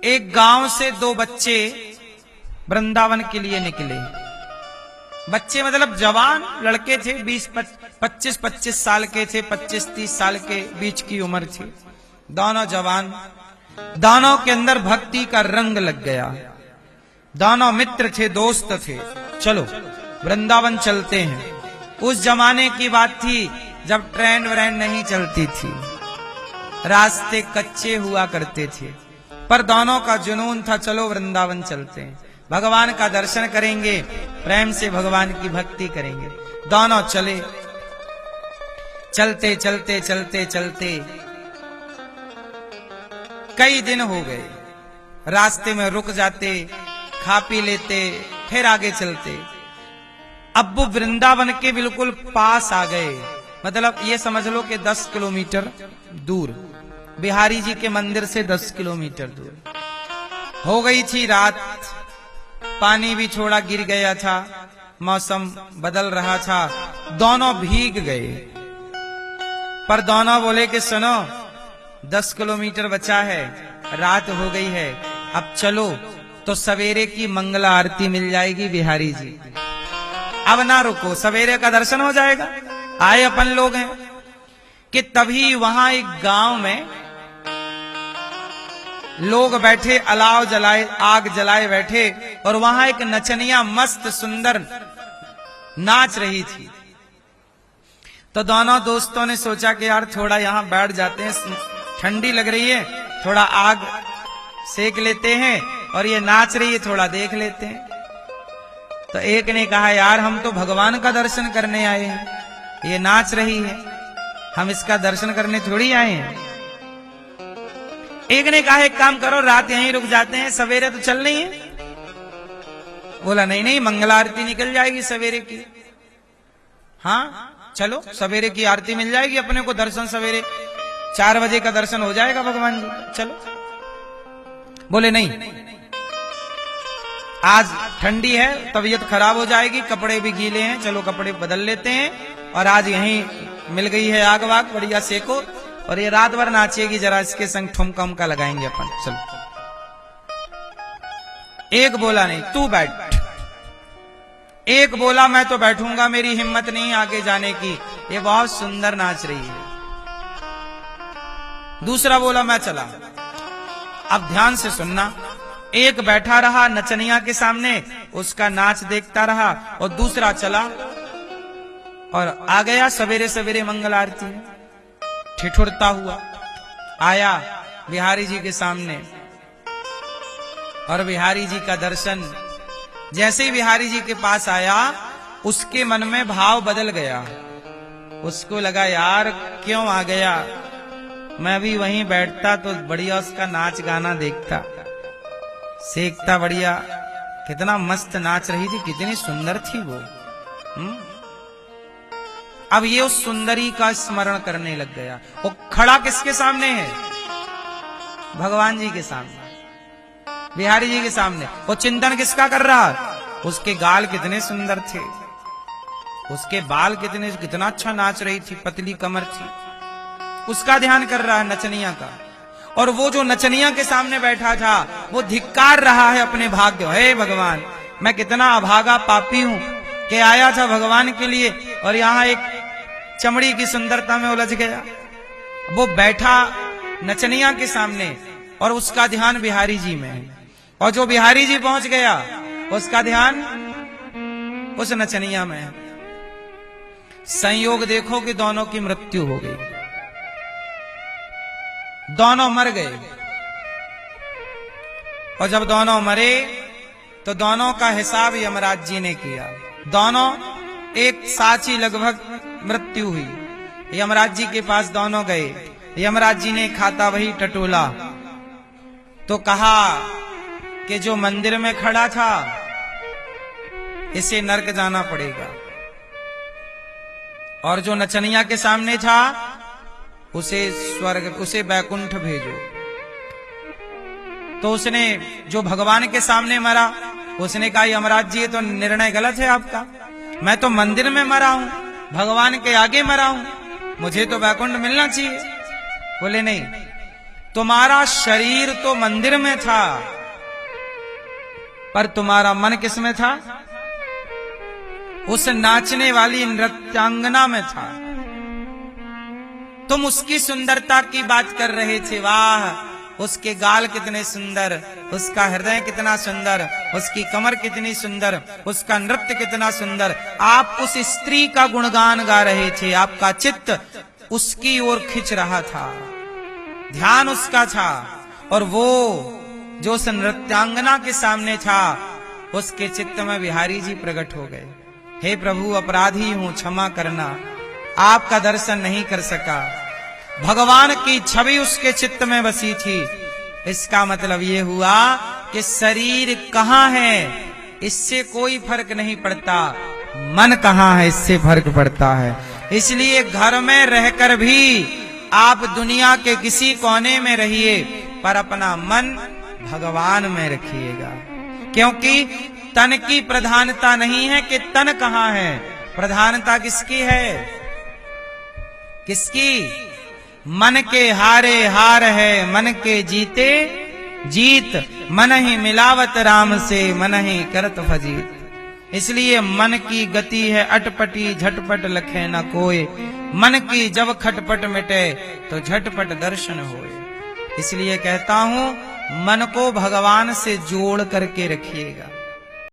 एक गांव से दो बच्चे वृंदावन के लिए निकले। बच्चे मतलब जवान लड़के थे, 25 साल के थे, 25-30 साल के बीच की उम्र थी। दोनों जवान, दोनों के अंदर भक्ति का रंग लग गया। दोनों मित्र थे, दोस्त थे। चलो वृंदावन चलते हैं। उस जमाने की बात थी जब ट्रेन व्रेन नहीं चलती थी, रास्ते कच्चे हुआ करते थे, पर दोनों का जुनून था चलो वृंदावन चलते हैं, भगवान का दर्शन करेंगे, प्रेम से भगवान की भक्ति करेंगे। दोनों चले। चलते चलते चलते चलते कई दिन हो गए। रास्ते में रुक जाते, खा पी लेते, फिर आगे चलते। अब वो वृंदावन के बिल्कुल पास आ गए, मतलब ये समझ लो कि 10 किलोमीटर दूर, बिहारी जी के मंदिर से 10 किलोमीटर दूर। हो गई थी रात, पानी भी थोड़ा गिर गया था, मौसम बदल रहा था, दोनों भीग गए। पर दोनों बोले कि सुनो 10 किलोमीटर बचा है, रात हो गई है, अब चलो तो सवेरे की मंगला आरती मिल जाएगी बिहारी जी। अब ना रुको, सवेरे का दर्शन हो जाएगा, आए अपन लोग हैं। कि तभी वहां एक गांव में लोग बैठे, अलाव जलाए, आग जलाए बैठे, और वहां एक नचनिया मस्त सुंदर नाच रही थी। तो दोनों दोस्तों ने सोचा कि यार थोड़ा यहां बैठ जाते हैं, ठंडी लग रही है, थोड़ा आग सेक लेते हैं, और ये नाच रही है थोड़ा देख लेते हैं। तो एक ने कहा यार हम तो भगवान का दर्शन करने आए हैं, ये नाच रही है, हम इसका दर्शन करने थोड़ी आए हैं। एक ने कहा एक काम करो, रात यहीं रुक जाते हैं, सवेरे तो चल नहीं है। बोला नहीं नहीं, मंगला आरती निकल जाएगी सवेरे की। हाँ चलो, सवेरे की आरती मिल जाएगी अपने को, दर्शन सवेरे 4 बजे का दर्शन हो जाएगा भगवान जी, चलो। बोले नहीं, आज ठंडी है, तबीयत खराब हो जाएगी, कपड़े भी गीले हैं, चलो कपड़े बदल लेते हैं, और आज यहीं मिल गई है आग वाग, बढ़िया सेको, और ये रात भर नाचेगी, जरा इसके संग ठुमका उमका लगाएंगे अपन, चलो। एक बोला नहीं, तू बैठ। एक बोला मैं तो बैठूंगा, मेरी हिम्मत नहीं आगे जाने की, ये बहुत सुंदर नाच रही है। दूसरा बोला मैं चला। अब ध्यान से सुनना, एक बैठा रहा नचनिया के सामने, उसका नाच देखता रहा, और दूसरा चला और आ गया सवेरे सवेरे मंगल आरती में, ठिठुरता हुआ आया बिहारी जी के सामने। और बिहारी जी का दर्शन, जैसे ही बिहारी जी के पास आया, उसके मन में भाव बदल गया। उसको लगा यार क्यों आ गया, मैं भी वहीं बैठता तो बढ़िया उसका नाच गाना देखता, सेकता, बढ़िया कितना मस्त नाच रही थी, कितनी सुंदर थी वो। अब ये उस सुंदरी का स्मरण करने लग गया। वो खड़ा किसके सामने है? भगवान जी के सामने, बिहारी जी के सामने। वो चिंतन किसका कर रहा? उसके गाल कितने सुंदर थे, उसके बाल कितना अच्छा नाच रही थी, पतली कमर थी, उसका ध्यान कर रहा है, नचनिया का। और वो जो नचनिया के सामने बैठा था, वो धिक्कार रहा है अपने भाग्य, हे भगवान मैं कितना अभागा पापी हूं कि आया था भगवान के लिए, और यहां एक चमड़ी की सुंदरता में उलझ गया। वो बैठा नचनिया के सामने, और उसका ध्यान बिहारी जी में है, और जो बिहारी जी पहुंच गया उसका ध्यान उस नचनिया में है। संयोग देखो कि दोनों की मृत्यु हो गई, दोनों मर गए। और जब दोनों मरे तो दोनों का हिसाब यमराज जी ने किया। दोनों एक साथ ही लगभग मृत्यु हुई। यमराज जी के पास दोनों गए, यमराज जी ने खाता वही टटोला, तो कहा कि जो मंदिर में खड़ा था इसे नरक जाना पड़ेगा, और जो नचनिया के सामने था उसे स्वर्ग, उसे बैकुंठ भेजो। तो उसने, जो भगवान के सामने मरा, उसने कहा यमराज जी ये तो निर्णय गलत है आपका, मैं तो मंदिर में मरा हूं, भगवान के आगे मरा हूं, मुझे तो बैकुंठ मिलना चाहिए। बोले नहीं, तुम्हारा शरीर तो मंदिर में था, पर तुम्हारा मन किस में था? उस नाचने वाली नृत्यांगना में था। तुम उसकी सुंदरता की बात कर रहे थे, वाह उसके गाल कितने सुंदर, उसका हृदय कितना सुंदर, उसकी कमर कितनी सुंदर, उसका नृत्य कितना सुंदर। आप उस स्त्री का गुणगान गा रहे थे, आपका चित्त उसकी ओर खिंच रहा था, ध्यान उसका था। और वो जो उस नृत्यांगना के सामने था, उसके चित्त में बिहारी जी प्रकट हो गए। हे प्रभु, अपराधी हूं, क्षमा करना, आपका दर्शन नहीं कर सका। भगवान की छवि उसके चित्त में बसी थी। इसका मतलब ये हुआ कि शरीर कहाँ है इससे कोई फर्क नहीं पड़ता, मन कहाँ है इससे फर्क पड़ता है। इसलिए घर में रहकर भी आप दुनिया के किसी कोने में रहिए, पर अपना मन भगवान में रखिएगा। क्योंकि तन की प्रधानता नहीं है कि तन कहाँ है, प्रधानता किसकी है? किसकी? मन के हारे हार है, मन के जीते जीत, मन ही मिलावत राम से, मन ही करत फजीत। इसलिए मन की गति है अटपटी, झटपट लखे न कोय, मन की जब खटपट मिटे तो झटपट दर्शन होए। इसलिए कहता हूं, मन को भगवान से जोड़ करके रखिएगा।